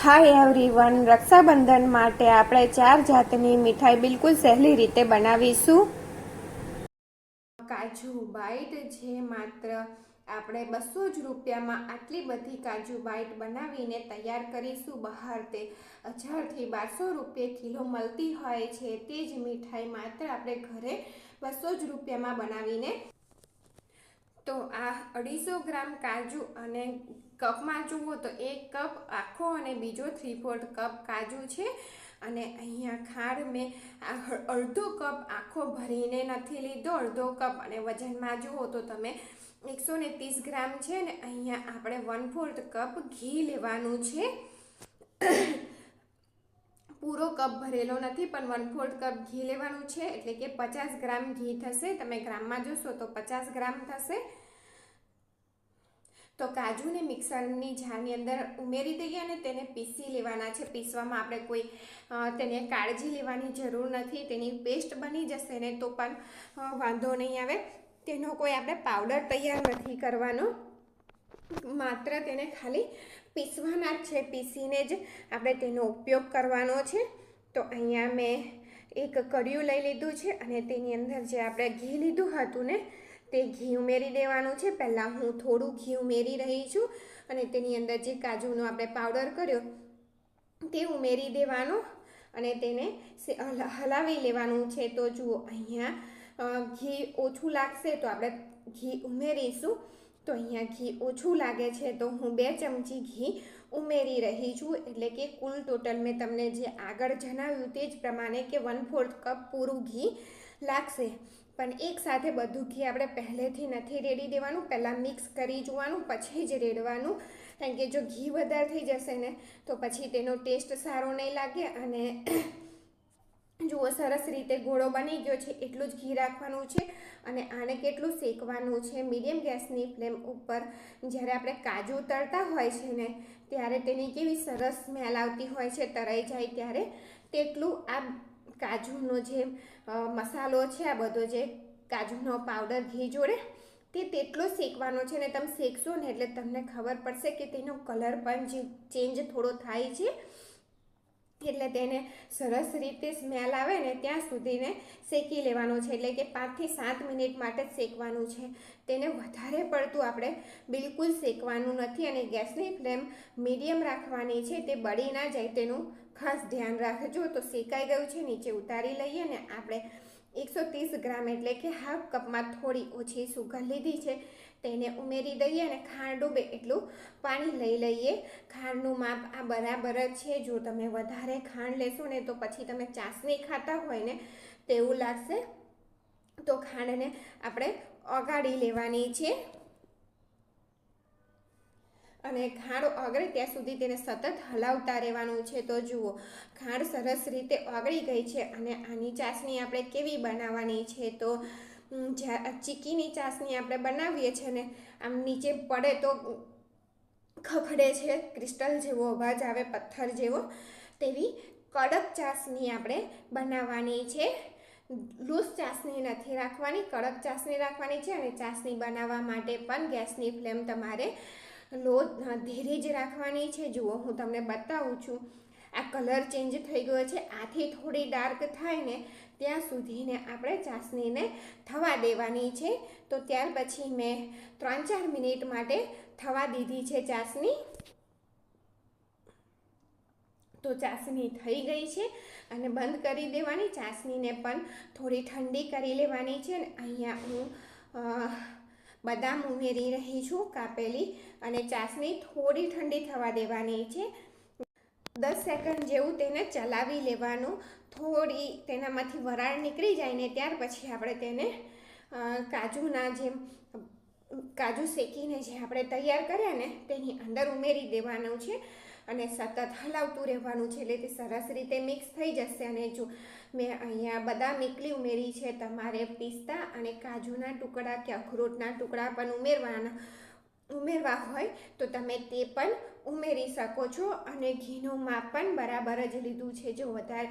Hi everyone, Rakshabandhan માટે આપણે 4 જાતની મીઠાઈ બિલકુલ સહેલી રીતે બનાવીશું. કાજુ બાઈટ છે માત્ર આપણે 200 જ રૂપિયામાં આટલી બધી કાજુ બાઈટ બનાવીને તૈયાર કરીશું. બહાર તે 1000 થી 1200 રૂપિયા કિલો મળતી હોય છે. તે જ મીઠાઈ માત્ર આપણે ઘરે 200 જ રૂપિયામાં બનાવીને. તો આ 250 ગ્રામ કાજુ અને કપમાં જુઓ તો 1 કપ આખો અને બીજો 3/4 કપ કાજુ છે. અને અહીંયા ખાંડ મેં અડધો કપ આખો ભરીને નથી લીધો, અડધો કપ. અને વજનમાં જુઓ તો તમે 130 ગ્રામ છે. ને અહીંયા આપણે 1/4 કપ ઘી લેવાનું છે. પૂરો કપ ભરેલો નથી પણ 1/4 કપ ઘી લેવાનું છે, એટલે કે 50 ગ્રામ ઘી થશે. તમે ગ્રામમાં જોશો તો 50 ગ્રામ થશે. તો કાજુને મિક્સરની જારની અંદર ઉમેરી દઈએ અને તેને પીસી લેવાના છે. પીસવામાં આપણે કોઈ તેને કાળજી લેવાની જરૂર નથી. તેની પેસ્ટ બની જશે ને તો પણ વાંધો નહીં આવે. તેનો કોઈ આપણે પાવડર તૈયાર નથી કરવાનો, માત્ર તેને ખાલી પીસવાના જ છે. પીસીને જ આપણે તેનો ઉપયોગ કરવાનો છે. તો અહીંયા મેં એક કડિયું લઈ લીધું છે અને તેની અંદર જે આપણે ઘી લીધું હતું ને તે ઘી ઉમેરી દેવાનું છે. પહેલાં હું થોડું ઘી ઉમેરી રહી છું અને તેની અંદર જે કાજુનો આપણે પાવડર કર્યો તે ઉમેરી દેવાનો અને તેને હલાવી લેવાનું છે. તો જુઓ અહીંયા ઘી ઓછું લાગશે તો આપણે ઘી ઉમેરીશું. તો અહીંયા ઘી ઓછું લાગે છે તો હું 2 ચમચી ઘી ઉમેરી રહી છું. એટલે કે કુલ ટોટલ મેં તમને જે આગળ જણાવ્યું તે જ પ્રમાણે કે 1/4 કપ પૂરું ઘી લાગશે. પણ એક સાથે બધું ઘી આપણે પહેલેથી નથી રેડી દેવાનું, પહેલાં મિક્સ કરી જોવાનું પછી જ રેડવાનું. કારણ કે જો ઘી વધારે થઈ જશે ને તો પછી તેનો ટેસ્ટ સારો નહીં લાગે. અને જુઓ સરસ રીતે ગોળો બની ગયો છે. એટલું જ ઘી રાખવાનું છે અને આને કેટલું શેકવાનું છે મીડિયમ ગેસની ફ્લેમ ઉપર. જ્યારે આપણે કાજુ તળતા હોય છે ને ત્યારે તેની કેવી સરસ સ્મેલ આવતી હોય છે તળાઈ જાય ત્યારે, તેટલું આ કાજુનો જે મસાલો છે, આ બધો જે કાજુનો પાવડર ઘી જોડે તે તેટલો શેકવાનો છે. ને તમે શેકશો ને એટલે તમને ખબર પડશે કે તેનો કલર પણ ચેન્જ થોડો થાય છે. એટલે તેને સરસ રીતે સ્મેલ આવે ને ત્યાં સુધીને શેકી લેવાનો છે. એટલે કે 5 થી 7 મિનિટ માટે જ શેકવાનું છે. તેને વધારે પડતું આપણે બિલકુલ શેકવાનું નથી અને ગેસની ફ્લેમ મીડિયમ રાખવાની છે. તે બળી ના જાય તેનું ખાસ ધ્યાન રાખજો. તો શેકાઈ ગયું છે, નીચે ઉતારી લઈએ ને આપણે 130 ગ્રામ એટલે કે હાફ કપમાં થોડી ઓછી સુગર લીધી છે તેને ઉમેરી દઈએ અને ખાંડ ડૂબે એટલું પાણી લઈ લઈએ. ખાંડનું માપ આ બરાબર જ છે. જો તમે વધારે ખાંડ લેશો ને તો પછી તમે ચાસણી ખાતા હોય ને તેવું લાગશે. તો ખાંડને આપણે ઓગાળી લેવાની છે અને ખાંડ ઓગળે ત્યાં સુધી તેને સતત હલાવતા રહેવાનું છે. તો જુઓ ખાંડ સરસ રીતે ઓગળી ગઈ છે અને આની ચાસણી આપણે કેવી બનાવવાની છે. તો ચીકીની ચાસણી આપણે બનાવીએ છીએ ને આમ નીચે પડે તો ખખડે છે, ક્રિસ્ટલ જેવો અવાજ આવે, પથ્થર જેવો, તેવી કડક ચાસણી આપણે બનાવવાની છે. લૂઝ ચાસણી નથી રાખવાની, કડક ચાસણી રાખવાની છે. અને ચાસણી બનાવવા માટે પણ ગેસની ફ્લેમ તમારે લો ધીરે જ રાખવાની છે. જુઓ હું તમને બતાવું છું. આ કલર ચેન્જ થઈ ગયો છે. આથી થોડી ડાર્ક થાય ને ત્યાં સુધીને આપણે ચાસણીને થવા દેવાની છે. તો ત્યાર પછી મેં 3-4 મિનિટ માટે થવા દીધી છે ચાસણી. તો ચાસણી થઈ ગઈ છે અને બંધ કરી દેવાની. ચાસણીને પણ થોડી ઠંડી કરી લેવાની છે. ને અહીંયા હું બદામ ઉમેરી રહી છું કાપેલી અને ચાસણી થોડી ઠંડી થવા દેવાની છે. 10 સેકન્ડ જેવું તેને ચલાવી લેવાનું. થોડી તેનામાંથી વરાળ નીકળી જાય ને ત્યાર પછી આપણે તેને કાજુના જે કાજુ શેકીને જે આપણે તૈયાર કર્યા ને તેની અંદર ઉમેરી દેવાનું છે અને સતત હલાવતું રહેવાનું છે. એટલે તે સરસ રીતે મિક્સ થઈ જશે. અને જો મેં અહીંયા બદામ એકલી ઉમેરી છે. તમારે પિસ્તા અને કાજુના ટુકડા કે અખરોટના ટુકડા પણ ઉમેરવા હોય તો તમે તે પણ ઉમેરી શકો છો. અને ઘીનું માપ પણ બરાબર જ લીધું છે. જો વધારે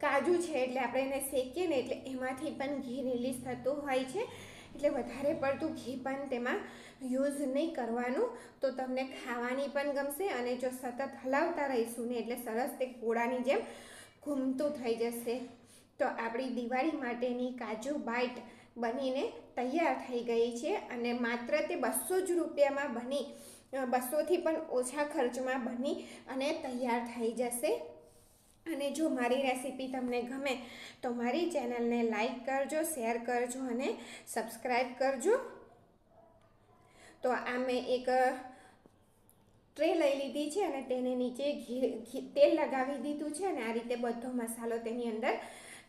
કાજુ છે એટલે આપણે એને શેકીએ ને એટલે એમાંથી પણ ઘી રિલીઝ થતું હોય છે. એટલે વધારે પડતું ઘી પણ તેમાં યુઝ નહીં કરવાનું, તો તમને ખાવાની પણ ગમશે. અને જો સતત હલાવતા રહીશું ને એટલે સરસ તે ગોળાની જેમ ઘૂમતું થઈ જશે. તો આપણી દિવાળી માટેની કાજુ બાઈટ બનીને તૈયાર થઈ ગઈ છે અને માત્ર તે 200 જ રૂપિયામાં બની, 200થી પણ ઓછા ખર્ચમાં બની અને તૈયાર થઈ જશે. અને જો મારી રેસીપી તમને ગમે તો મારી ચેનલને લાઈક કરજો, શેર કરજો અને સબસ્ક્રાઈબ કરજો. તો આ મેં એક ટ્રે લઈ લીધી છે અને તેને નીચે તેલ લગાવી દીધું છે અને આ રીતે બધો મસાલો તેની અંદર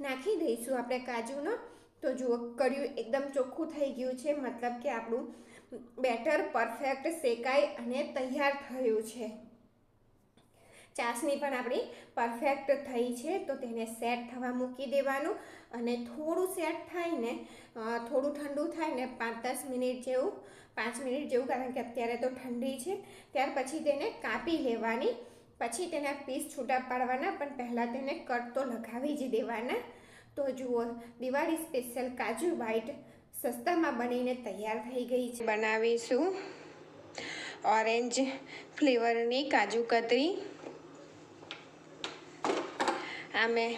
નાખી દઈશું આપણે કાજુનો. તો જુઓ, કર્યું એકદમ ચોખ્ખું થઈ ગયું છે, મતલબ કે આપણું બેટર પરફેક્ટ શેકાઈ અને તૈયાર થયું છે. ચાસણી પણ આપણી પરફેક્ટ થઈ છે. તો તેને સેટ થવા મૂકી દેવાનું અને થોડું સેટ થાય ને, થોડું ઠંડુ થાય ને 5-10 મિનિટ જેવું, 5 મિનિટ જેવું, કારણ કે અત્યારે તો ઠંડી છે, ત્યાર પછી તેને કાપી લેવાની. પછી તેના પીસ છૂટા પાડવાના, પણ પહેલાં તેને કટ તો લગાવી જ દેવાના. તો જુઓ, દિવાળી સ્પેશિયલ કાજુ બાઈટ સસ્તામાં બનીને તૈયાર થઈ ગઈ છે. બનાવીશું ઓરેન્જ ફ્લેવરની કાજુ કતરી. આ મેં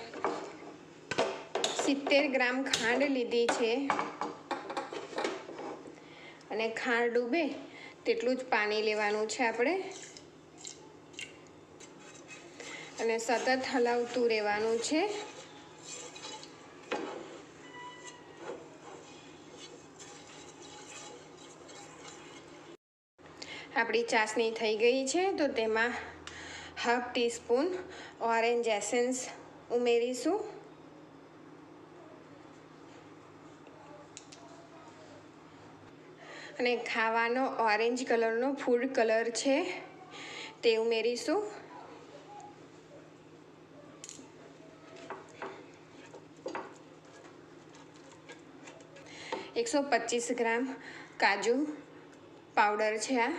70 ગ્રામ ખાંડ લીધી છે અને ખાંડ ડૂબે તેટલું જ પાણી લેવાનું છે આપણે અને સતત હલાવતું રહેવાનું છે. આપણી ચાસણી થઈ ગઈ છે. તો તેમાં 1/2 ટીસ્પૂન ઓરેન્જ એસેન્સ ઉમેરીશું. અને ખાવાનો ઓરેન્જ કલરનો ફૂડ કલર છે તે ઉમેરીશું. $125 ગ્રામ કાજુ પાવડર છે આ.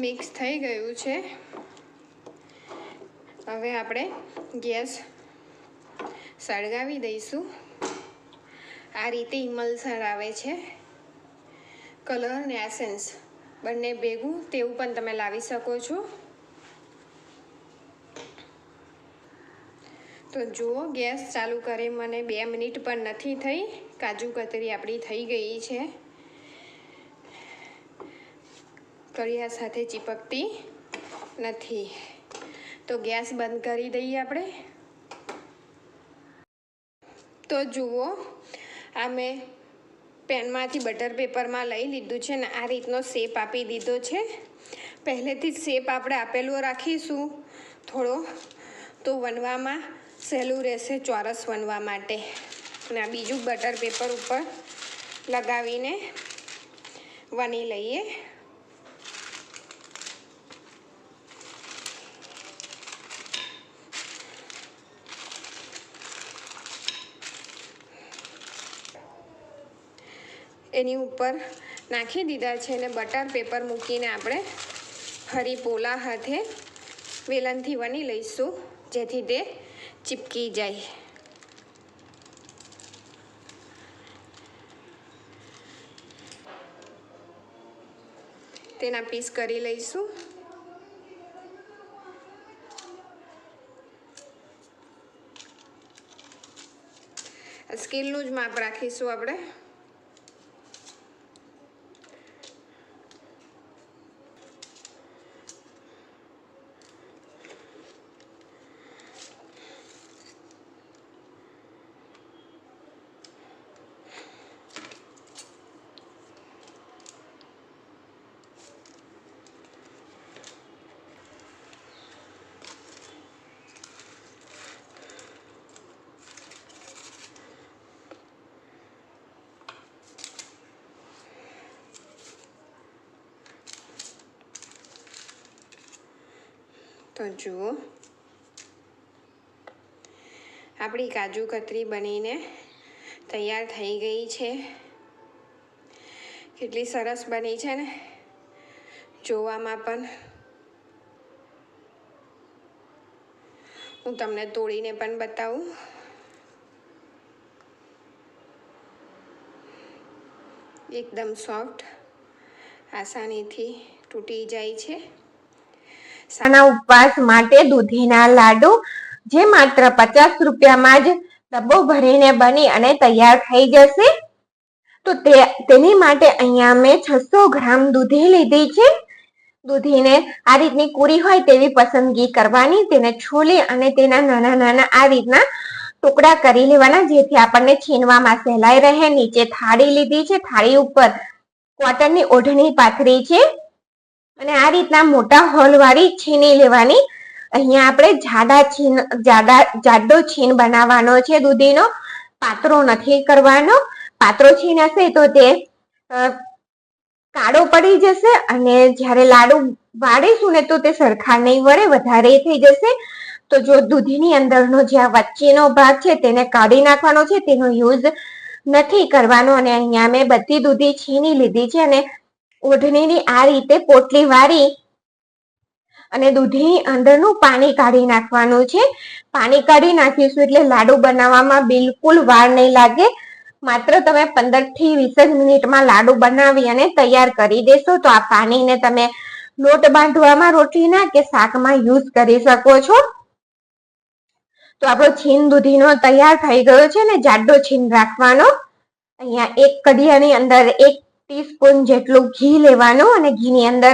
મિક્સ થઈ ગયું છે. હવે આપણે ગેસ સળગાવી દઈશું. આ રીતે ઇમલ્સન આવે છે. કલર અને એસેન્સ બંને ભેગું તેવું પણ તમે લાવી શકો છો. તો જુઓ, ગેસ ચાલુ કરે મને 2 મિનિટ પણ નથી થઈ, કાજુ કતરી આપણી થઈ ગઈ છે. કળિયા સાથે ચીપકતી નથી. તો ગેસ બંધ કરી દઈએ આપણે. તો જુઓ, આ મેં પેનમાંથી બટર પેપરમાં લઈ લીધું છે ને આ રીતનો શેપ આપી દીધો છે. પહેલેથી જ શેપ આપણે આપેલો રાખીશું થોડો, તો વણવામાં સહેલું રહેશે, ચોરસ વણવા માટે. અને આ બીજું બટર પેપર ઉપર લગાવીને વણી લઈએ. એની ઉપર નાખી દીધા છે અને બટર પેપર મૂકીને આપણે ફરી પોલા હાથે વેલણથી વણી લઈશું, જેથી તે ચીપકી જાય. તેના પીસ કરી લઈશું. સ્કેલનું જ માપ રાખીશું આપણે. તો જુઓ, આપણી કાજુ કતરી બનીને તૈયાર થઈ ગઈ છે. કેટલી સરસ બની છે ને, જોવામાં પણ હું તમને તોડીને પણ બતાવું. એકદમ સોફ્ટ, આસાનીથી તૂટી જાય છે. આના ઉપવાસ માટે દૂધીના લાડુ જે માત્ર 50 રૂપિયામાં જ ડબ્બો ભરીને બની અને તૈયાર થઈ જશે. તો તેની માટે અહીંયા મેં 600 ગ્રામ દૂધી લીધી છે. દૂધીને આ રીતની કુરી હોય તેવી પસંદગી કરવાની, તેને છોલી અને તેના નાના નાના આ રીતના ટુકડા કરી લેવાના, જેથી આપણને છીનવામાં સહેલાઈ રહે. નીચે થાળી લીધી છે, થાળી ઉપર કોટનની ઓઢણી પાથરી છે અને આ રીતના મોટા હોલ વાળી છીની લેવાની. અહીંયા આપણે જાડો છીન બનાવવાનો છે દૂધીનો, પાતળો નથી કરવાનો. પાતળો છીન હશે તો તે કાળો પડી જશે અને જ્યારે લાડુ વાળીશું ને તો તે સરખા નહીં વળે, વધારે થઈ જશે. તો જો દૂધીની અંદરનો જે આ વચ્ચેનો ભાગ છે તેને કાઢી નાખવાનો છે, તેનો યુઝ નથી કરવાનો. અને અહીંયા મેં બધી દૂધી છીની લીધી છે અને ઓઢણીની આ રીતે પોટલી વાળી અને દૂધીની અંદરનું પાણી કાઢી નાખવાનું છે. પાણી કાઢી નાખીશું એટલે લાડુ બનાવવામાં બિલકુલ વાર નહીં લાગે. માત્ર તમે 15 થી 20 મિનિટમાં લાડુ બનાવી અને તૈયાર કરી દેશો. તો આ પાણીને તમે લોટ બાંધવામાં, રોટલીના કે શાકમાં યુઝ કરી શકો છો. તો આપણો છીન દૂધીનો તૈયાર થઈ ગયો છે ને જાડો છીન રાખવાનો. અહીંયા એક કઢિયાની અંદર 1 ટીસ્પૂન જેટલું ઘી લેવાનું અને ઘીની અંદર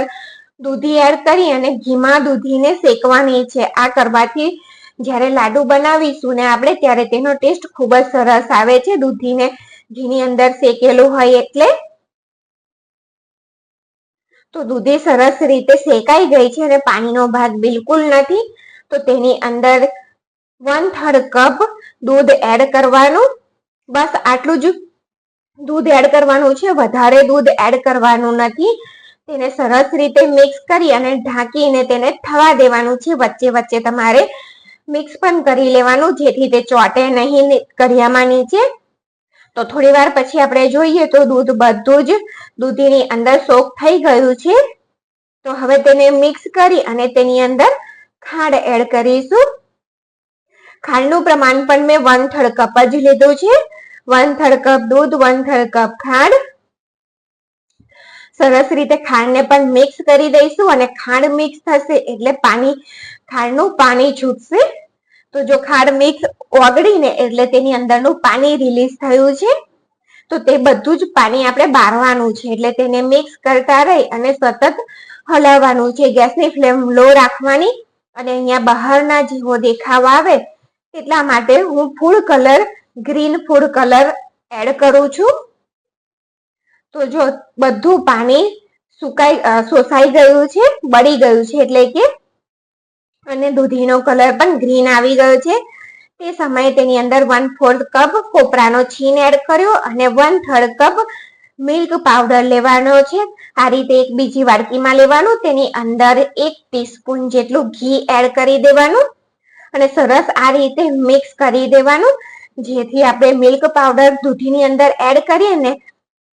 દૂધી એડ કરી અને ઘીમાં દૂધીને શેકવાની છે. આ કરવાથી જ્યારે લાડુ બનાવીશું ને આપણે ત્યારે તેનો ટેસ્ટ ખૂબ જ સરસ આવે છે, દૂધીને ઘીની અંદર શેકેલું હોય એટલે. તો દૂધી સરસ રીતે શેકાઈ ગઈ છે અને પાણીનો ભાગ બિલકુલ નથી. તો તેની અંદર 1/3 કપ દૂધ એડ કરવાનું. બસ આટલું જ દૂધ એડ કરવાનું છે, વધારે દૂધ એડ કરવાનું નથી. તેને સરસ રીતે મિક્સ કરી અને ઢાંકીને તેને થવા દેવાનું છે. વચ્ચે વચ્ચે તમારે મિક્સ પણ કરી લેવાનું, જેથી તે ચોટે નહીં કઢિયામાં નીચે. તો થોડી વાર પછી આપણે જોઈએ તો દૂધ બધું જ દૂધીની અંદર સોક થઈ ગયું છે. તો હવે તેને મિક્સ કરી અને તેની અંદર ખાંડ એડ કરીશું. ખાંડનું પ્રમાણ પણ મેં 1/3 કપ જ લીધું છે. 1/3 કપ દૂધ, 1/3 કપ ખાંડ. સરસ રીતે ખાંડને પણ મિક્સ કરી દઈશું અને ખાંડ મિક્સ થશે એટલે ખાંડનું પાણી છૂટશે. તો જો ખાંડ મિક્સ ઓગળીને એટલે તેની અંદરનું પાણી રિલીઝ થયું છે. તો તે બધું જ પાણી આપણે બારવાનું છે, એટલે તેને મિક્સ કરતા રહી અને સતત હલાવવાનું છે. ગેસની ફ્લેમ લો રાખવાની અને અહીંયા બહારના જેવો દેખાવ આવે એટલા માટે હું ગ્રીન ફૂડ કલર એડ કરું છું. તો જો બધું પાણી શોષાઈ ગયું છે, બળી ગયું છે એટલે કે, અને દૂધીનો કલર પણ ગ્રીન આવી ગયો છે. તે સમયે તેની અંદર 1/4 કપ કોપરાનો છીન એડ કર્યો અને 1/3 કપ મિલ્ક પાવડર લેવાનો છે. આ રીતે એક બીજી વાડકીમાં લેવાનું, તેની અંદર 1 ટીસ્પૂન જેટલું ઘી એડ કરી દેવાનું અને સરસ આ રીતે મિક્સ કરી દેવાનું, જેથી આપણે મિલ્ક પાવડર દૂધીની અંદર એડ કરીએ ને,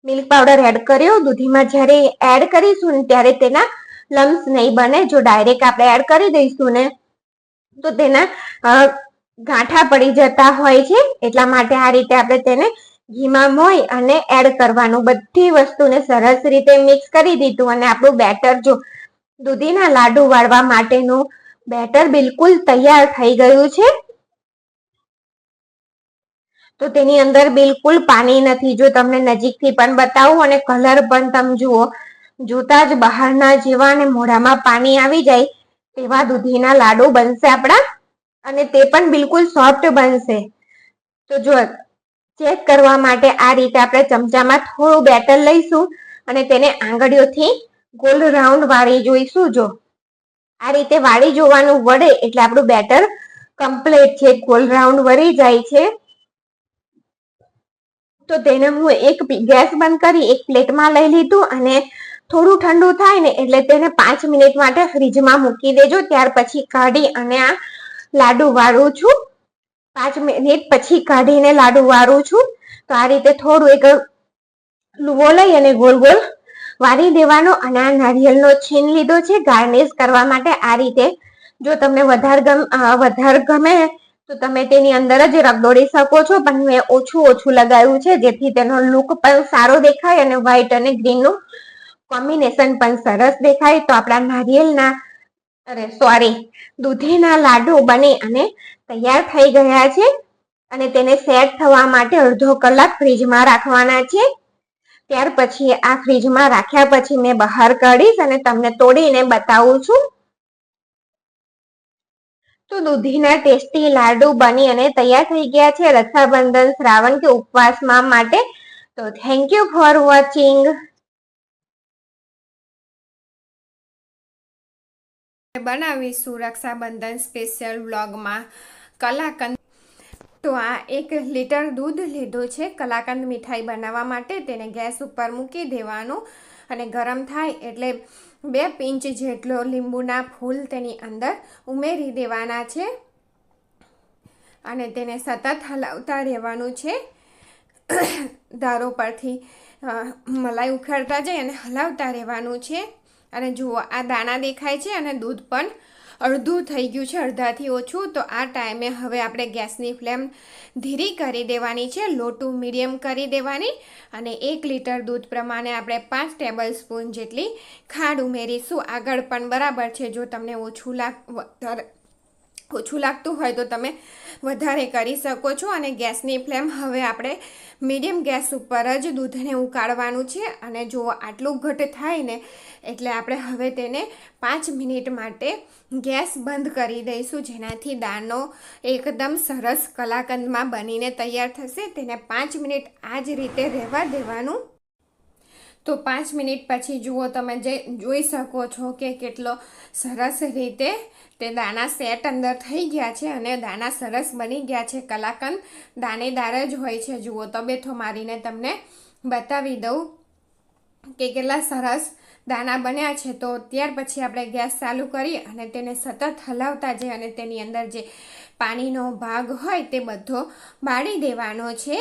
મિલ્ક પાવડર એડ કર્યો દૂધીમાં જ્યારે એડ કરીશું ને ત્યારે તેના લમ્સ નહીં બને. જો ડાયરેક્ટ આપણે એડ કરી દઈશું ને તો તેના ગાંઠા પડી જતા હોય છે. એટલા માટે આ રીતે આપણે તેને ઘીમાં મોઈ અને એડ કરવાનું. બધી વસ્તુને સરસ રીતે મિક્સ કરી દીધું અને આપણું બેટર, જો દૂધીના લાડુ વાળવા માટેનું બેટર બિલકુલ તૈયાર થઈ ગયું છે. તો તેની અંદર બિલકુલ પાણી નથી. જો તમને નજીકથી પણ બતાવું અને કલર પણ તમે જુઓ, જોતા જ બહારના જેવા અને મોઢામાં પાણી આવી જાય તેવા દૂધીના લાડુ બનશે આપણા, અને તે પણ બિલકુલ સોફ્ટ બનશે. તો જો ચેક કરવા માટે આ રીતે આપણે ચમચામાં થોડું બેટર લઈશું અને તેને આંગળીઓથી ગોલ રાઉન્ડ વાળી જોઈશું. જો આ રીતે વાળી જોવાનું વળે એટલે આપણું બેટર કમ્પ્લીટ છે, ગોલ રાઉન્ડ વળી જાય છે. તો તેને હું ગેસ બંધ કરી એક પ્લેટમાં લઈ લીધું અને થોડું ઠંડુ થાય ને એટલે તેને 5 મિનિટ માટે ફ્રીજમાં મૂકી દેજો. ત્યાર પછી કાઢી અને આ લાડુ વાળું છું. 5 મિનિટ પછી કાઢીને લાડુ વાળું છું. તો આ રીતે થોડું એક લુવો લઈ અને ગોલ ગોલ વાળી દેવાનો અને આ નારિયેળનો છીન લીધો છે ગાર્નિશ કરવા માટે. આ રીતે જો તમને વધારે ગમે તો તમે તેની અંદર જ રગદોળી શકો છો, પણ મેં ઓછું લગાવ્યું છે જેથી તેનો લુક પણ સારો દેખાય અને વ્હાઈટ અને ગ્રીન નું કોમ્બિનેશન પણ સરસ દેખાય. તો આપણા દૂધીના લાડુ બની અને તૈયાર થઈ ગયા છે અને તેને સેટ થવા માટે અડધો કલાક ફ્રીજમાં રાખવાના છે. ત્યાર પછી આ ફ્રીજમાં રાખ્યા પછી મેં બહાર કાઢીશ અને તમને તોડીને બતાવું છું. તો દૂધીના ટેસ્ટી લાડુ બની અને તૈયાર થઈ ગયા છે રક્ષાબંધન, શ્રાવણ કે ઉપવાસમાં માટે. તો થેન્ક યુ ફોર વોચિંગ. બનાવીશું રક્ષાબંધન સ્પેશિયલ વ્લોગમાં કલાકંદ. તો આ 1 લીટર દૂધ લીધું છે કલાકંદ મીઠાઈ બનાવવા માટે. તેને ગેસ ઉપર મૂકી દેવાનું અને ગરમ થાય એટલે 2 પિંચ જેટલો લીંબુના ફૂલ તેની અંદર ઉમેરી દેવાના છે અને તેને સતત હલાવતા રહેવાનું છે. ધારો પરથી મલાઈ ઉખડતા જાય અને હલાવતા રહેવાનું છે. અને જુઓ આ દાણા દેખાય છે અને દૂધ પણ અડધું થઈ ગયું છે, અડધાથી ઓછું. તો આ ટાઈમે હવે આપણે ગેસની ફ્લેમ ધીરી કરી દેવાની છે, લો ટુ મીડિયમ કરી દેવાની અને 1 લીટર દૂધ પ્રમાણે આપણે 5 ટેબલ સ્પૂન જેટલી ખાંડ ઉમેરીશું. આગળ પણ બરાબર છે, જો તમને ઓછું લાગતું હોય તો તમે વધારે કરી શકો છો. અને ગેસની ફ્લેમ હવે આપણે મીડિયમ ગેસ ઉપર જ દૂધને ઉકાળવાનું છે. અને જો આટલું ઘટ થાય ને એટલે આપણે હવે તેને 5 મિનિટ માટે ગેસ બંધ કરી દઈશું, જેનાથી દાળનો એકદમ સરસ કલાકંદમાં બનીને તૈયાર થશે. તેને 5 મિનિટ આ જ રીતે રહેવા દેવાનું. તો 5 મિનિટ પછી જુઓ તમે જોઈ શકો છો કે કેટલો સરસ રીતે તે દાણા સેટ અંદર થઈ ગયા છે અને દાણા સરસ બની ગયા છે. કલાકંદ દાણેદાર જ હોય છે. જુઓ તબેથો મારીને તમને બતાવી દઉં કે કેટલા સરસ દાણા બન્યા છે. તો ત્યાર પછી આપણે ગેસ ચાલુ કરી અને તેને સતત હલાવતા જઈએ અને તેની અંદર જે પાણીનો ભાગ હોય તે બધો બાળી દેવાનો છે.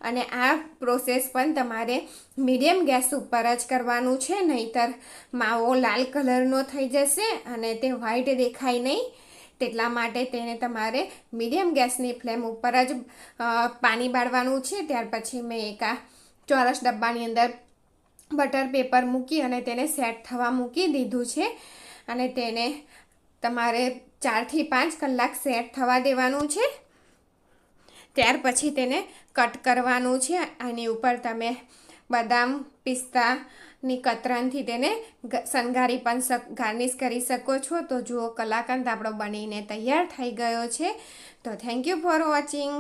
અને આ પ્રોસેસ પણ તમારે મીડિયમ ગેસ ઉપર જ કરવાનું છે, નહીતર માવો લાલ કલરનો થઈ જશે અને તે વ્હાઈટ દેખાય નહીં. તેટલા માટે તેને તમારે મીડિયમ ગેસની ફ્લેમ ઉપર જ પાણી બાળવાનું છે. ત્યાર પછી મેં એક આ ચોરસ ડબ્બાની અંદર બટર પેપર મૂકી અને તેને સેટ થવા મૂકી દીધું છે અને તેને તમારે 4 થી 5 કલાક સેટ થવા દેવાનું છે. ત્યાર પછી તેને કટ કરવાનું છે. આની ઉપર તમે બદામ, પિસ્તાની કતરનથી તેને શણગારી પણ ગાર્નિશ કરી શકો છો. તો જુઓ કલાકંદ આપણો બનીને તૈયાર થઈ ગયો છે. તો થેન્ક યુ ફોર વોચિંગ.